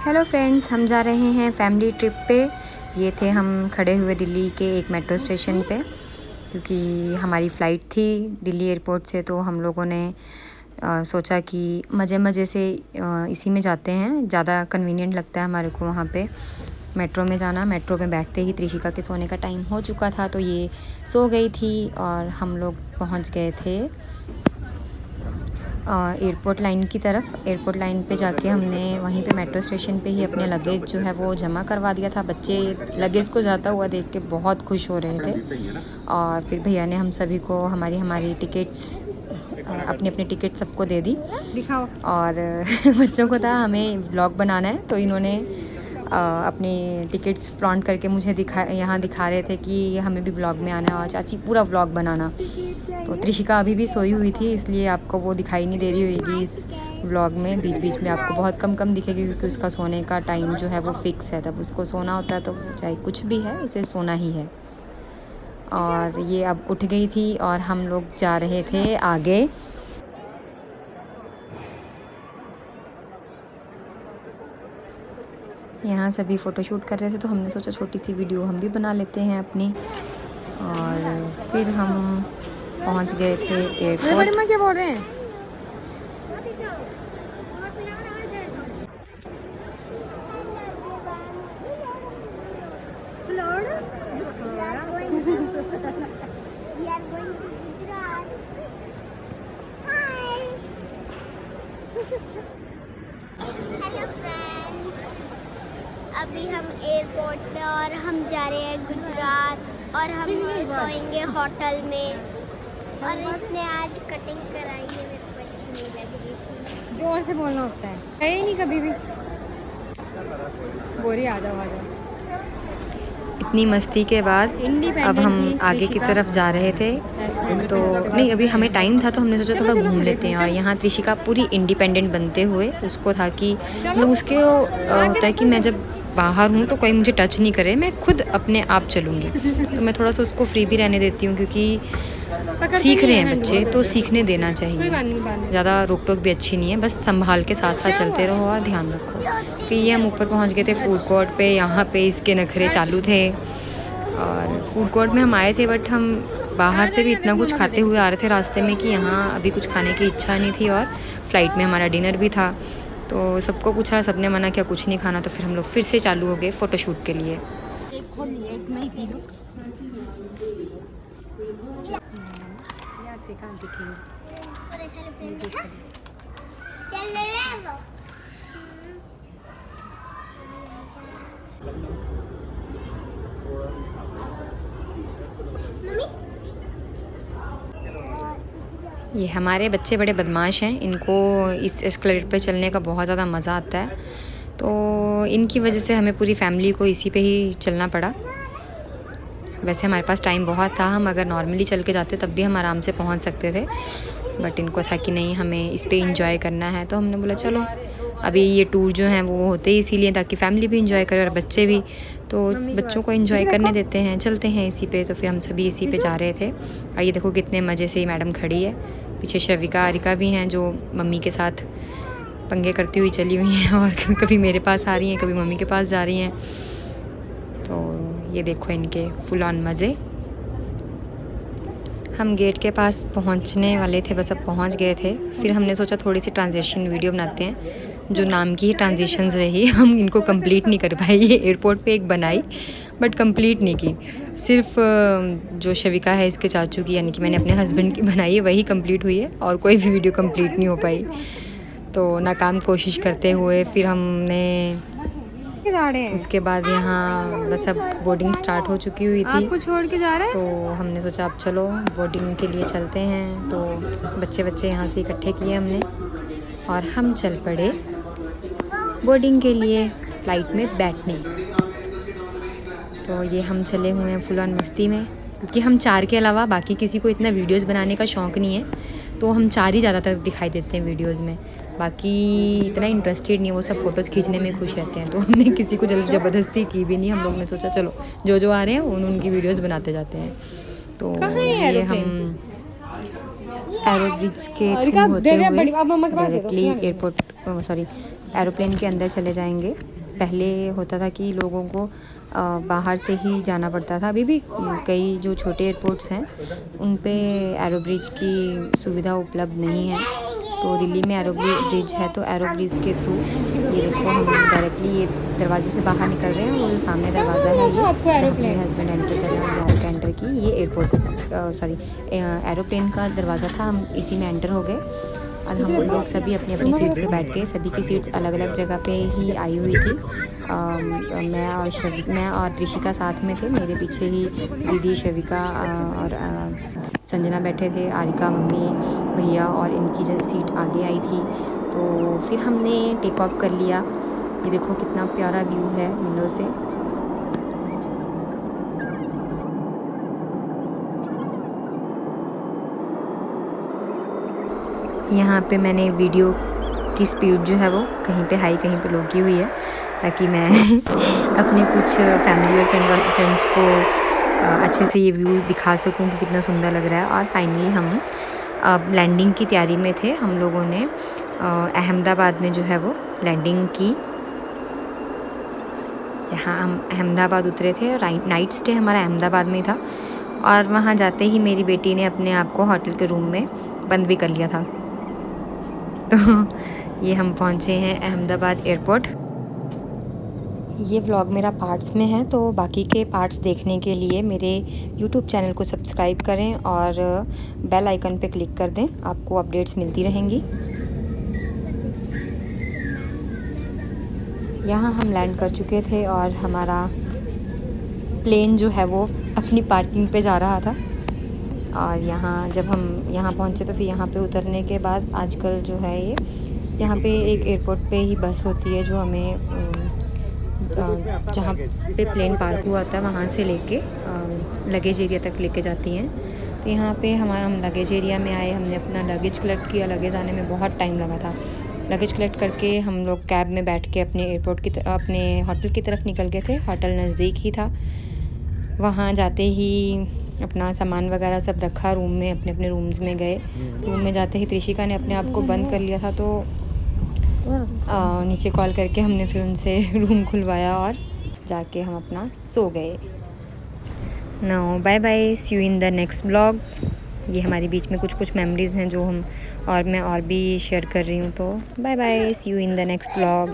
Hello friends, हम जा रहे हैं फैमिली ट्रिप पे। ये थे हम खड़े हुए दिल्ली के एक मेट्रो स्टेशन पे, क्योंकि हमारी फ़्लाइट थी दिल्ली एयरपोर्ट से। तो हम लोगों ने सोचा कि मज़े से इसी में जाते हैं, ज़्यादा कन्वीनियंट लगता है हमारे को वहाँ पे मेट्रो में जाना। मेट्रो में बैठते ही त्रिशिका के सोने का टाइम हो चुका था, तो ये सो गई थी और हम लोग पहुँच गए थे एयरपोर्ट लाइन की तरफ। एयरपोर्ट लाइन पे जाके हमने वहीं पे मेट्रो स्टेशन पे ही अपने लगेज जो है वो जमा करवा दिया था। बच्चे लगेज को जाता हुआ देख के बहुत खुश हो रहे थे और फिर भैया ने हम सभी को हमारी टिकट्स अपनी टिकट सबको दे दी। दिखाओ। और बच्चों को था हमें व्लॉग बनाना है, तो इन्होंने अपनी टिकट्स फ्लॉन्ट करके मुझे यहाँ दिखा रहे थे कि हमें भी व्लॉग में आना है और चाची पूरा व्लॉग बनाना। तो त्रिशिका अभी भी सोई हुई थी, इसलिए आपको वो दिखाई नहीं दे रही होगी इस व्लॉग में। बीच बीच में आपको बहुत कम दिखेगी, क्योंकि उसका सोने का टाइम जो है वो फ़िक्स है। तब उसको सोना होता है, तो चाहे कुछ भी है उसे सोना ही है। और ये अब उठ गई थी और हम लोग जा रहे थे आगे। यहाँ सभी फ़ोटोशूट कर रहे थे, तो हमने सोचा छोटी सी वीडियो हम भी बना लेते हैं अपनी। और फिर हम पहुँच गए थे एयरपोर्ट। क्या बोल रहे हैं? हेलो फ्रेंड्स, अभी हम एयरपोर्ट पे और हम जा रहे हैं गुजरात और हम सोएंगे होटल में। और इसने आज कटिंग कराई है, मेरे को अच्छी नहीं लग रही थी। जोर से बोलना होता है, है ही नहीं कभी भी। बोरी आ जाओ। इतनी मस्ती के बाद अब हम आगे की तरफ जा रहे थे। तो नहीं, अभी हमें टाइम था, तो हमने सोचा थोड़ा घूम लेते हैं। और यहाँ त्रिशिका पूरी इंडिपेंडेंट बनते हुए उसको था कि मतलब उसके होता है कि मैं जब बाहर हूँ तो कोई मुझे टच नहीं करे, मैं खुद अपने आप चलूँगी। तो मैं थोड़ा सा उसको फ्री भी रहने देती हूँ, क्योंकि सीख रहे हैं बच्चे, तो सीखने देना चाहिए। ज़्यादा रोक टोक भी अच्छी नहीं है, बस संभाल के साथ साथ चलते रहो और ध्यान रखो। फिर ये हम ऊपर पहुंच गए थे फूड कोर्ट पे। यहाँ पे इसके नखरे चालू थे। और फूड कोर्ट में हम आए थे, बट हम बाहर से भी इतना कुछ खाते हुए आ रहे थे रास्ते में कि यहाँ अभी कुछ खाने की इच्छा नहीं थी। और फ्लाइट में हमारा डिनर भी था, तो सबको पूछा, सबने मना किया कुछ नहीं खाना। तो फिर हम लोग फिर से चालू हो गए फ़ोटोशूट के लिए। ये हमारे बच्चे बड़े बदमाश हैं, इनको इस एस्केलेटर पे चलने का बहुत ज़्यादा मज़ा आता है। तो इनकी वजह से हमें पूरी फैमिली को इसी पे ही चलना पड़ा। वैसे हमारे पास टाइम बहुत था, हम अगर नॉर्मली चल के जाते तब भी हम आराम से पहुंच सकते थे, बट इनको था कि नहीं हमें इस पे इंजॉय करना है। तो हमने बोला चलो, अभी ये टूर जो हैं वो होते ही इसीलिए ताकि फैमिली भी इंजॉय करे और बच्चे भी, तो बच्चों को इंजॉय करने देते हैं, चलते हैं इसी पे। तो फिर हम सभी इसी पे जा रहे थे। और ये देखो कितने मज़े से ये मैडम खड़ी है। पीछे श्रविका आरिका भी हैं, जो मम्मी के साथ पंगे करती हुई चली हुई हैं और कभी मेरे पास आ रही हैं, कभी मम्मी के पास जा रही हैं। तो ये देखो इनके फुल ऑन मज़े। हम गेट के पास पहुंचने वाले थे, बस अब पहुंच गए थे। फिर हमने सोचा थोड़ी सी ट्रांजिशन वीडियो बनाते हैं। जो नाम की ट्रांजिशंस रही, हम इनको कंप्लीट नहीं कर पाए। ये एयरपोर्ट पे एक बनाई, बट कंप्लीट नहीं की। सिर्फ जो शविका है इसके चाचू की, यानी कि मैंने अपने हस्बैंड की बनाई है, वही कंप्लीट हुई है और कोई भी वीडियो कंप्लीट नहीं हो पाई। तो नाकाम कोशिश करते हुए फिर हमने उसके बाद यहाँ बस अब बोर्डिंग स्टार्ट हो चुकी हुई थी। आपको छोड़ के जा रहे हैं? तो हमने सोचा अब चलो बोर्डिंग के लिए चलते हैं। तो बच्चे यहाँ से इकट्ठे किए हमने और हम चल पड़े बोर्डिंग के लिए, फ़्लाइट में बैठने। तो ये हम चले हुए हैं फुल ऑन मस्ती में, क्योंकि हम 4 के अलावा बाकी किसी को इतना वीडियोस बनाने का शौक़ नहीं है। तो हम 4 ही ज़्यादातर दिखाई देते हैं वीडियोस में, बाकी इतना इंटरेस्टेड नहीं है। वो सब फ़ोटोज़ खींचने में खुश रहते हैं। तो हमने किसी को ज़बरदस्ती की भी नहीं। हम लोग ने सोचा चलो जो आ रहे हैं उनकी वीडियोस बनाते जाते हैं। तो ये हम एरो ब्रिज के थ्रू होते हुए डायरेक्टली एयरपोर्ट एरोप्लेन के अंदर चले जाएंगे। पहले होता था कि लोगों को बाहर से ही जाना पड़ता था। अभी भी कई जो छोटे एयरपोर्ट्स हैं उन पे एरो ब्रिज की सुविधा उपलब्ध नहीं है। तो दिल्ली में एरो ब्रिज है, तो एरो ब्रिज के थ्रू ये देखो हम डायरेक्टली ये दरवाजे से बाहर निकल रहे हैं। वो जो सामने दरवाज़ा है ये जहाँ मेरे हस्बैंड एंटर कर रहे हैं और गाड़ी एंटर की, ये एरोप्लेन का दरवाज़ा था। हम इसी में एंटर हो गए और हम लोग सभी अपनी अपनी सीट्स पे बैठ गए। सभी की सीट्स अलग अलग जगह पे ही आई हुई थी। मैं और ऋषिका साथ में थे। मेरे पीछे ही दीदी शविका और संजना बैठे थे, आरिका मम्मी भैया, और इनकी सीट आगे आई थी। तो फिर हमने टेक ऑफ कर लिया। ये देखो कितना प्यारा व्यू है विंडो से। यहाँ पे मैंने वीडियो की स्पीड जो है वो कहीं पे हाई कहीं पे लो की हुई है, ताकि मैं अपने कुछ फैमिली और फ्रेंड्स को अच्छे से ये व्यू दिखा सकूं कि कितना सुंदर लग रहा है। और फाइनली हम लैंडिंग की तैयारी में थे। हम लोगों ने अहमदाबाद में जो है वो लैंडिंग की। यहाँ हम अहमदाबाद उतरे थे और नाइट स्टे हमारा अहमदाबाद में था। और वहाँ जाते ही मेरी बेटी ने अपने आप को होटल के रूम में बंद भी कर लिया था। तो ये हम पहुँचे हैं अहमदाबाद एयरपोर्ट। ये व्लॉग मेरा पार्ट्स में है, तो बाकी के पार्ट्स देखने के लिए मेरे YouTube चैनल को सब्सक्राइब करें और बेल आइकन पे क्लिक कर दें। आपको अपडेट्स मिलती रहेंगी। यहाँ हम लैंड कर चुके थे और हमारा प्लेन जो है वो अपनी पार्किंग पे जा रहा था। और यहाँ जब हम यहाँ पहुँचे तो फिर यहाँ पे उतरने के बाद आजकल जो है ये यहाँ पे एक एयरपोर्ट पे ही बस होती है जो हमें जहाँ पे प्लेन पार्क हुआ था वहाँ से लेके लगेज एरिया तक लेके जाती हैं। तो यहाँ पे हम लगेज एरिया में आए। हमने अपना लगेज कलेक्ट किया। लगेज आने में बहुत टाइम लगा था। लगेज कलेक्ट करके हम लोग कैब में बैठ के अपने होटल की तरफ निकल गए थे। होटल नज़दीक ही था। वहाँ जाते ही अपना सामान वगैरह सब रखा रूम में, अपने अपने रूम्स में गए। रूम में जाते ही त्रिशिका ने अपने आप को बंद कर लिया था, तो नीचे कॉल करके हमने फिर उनसे रूम खुलवाया और जाके हम अपना सो गए। Now bye bye, see you in the next blog. ये हमारे बीच में कुछ मेमोरीज़ हैं जो मैं और भी शेयर कर रही हूँ। तो bye bye, see you in the next blog.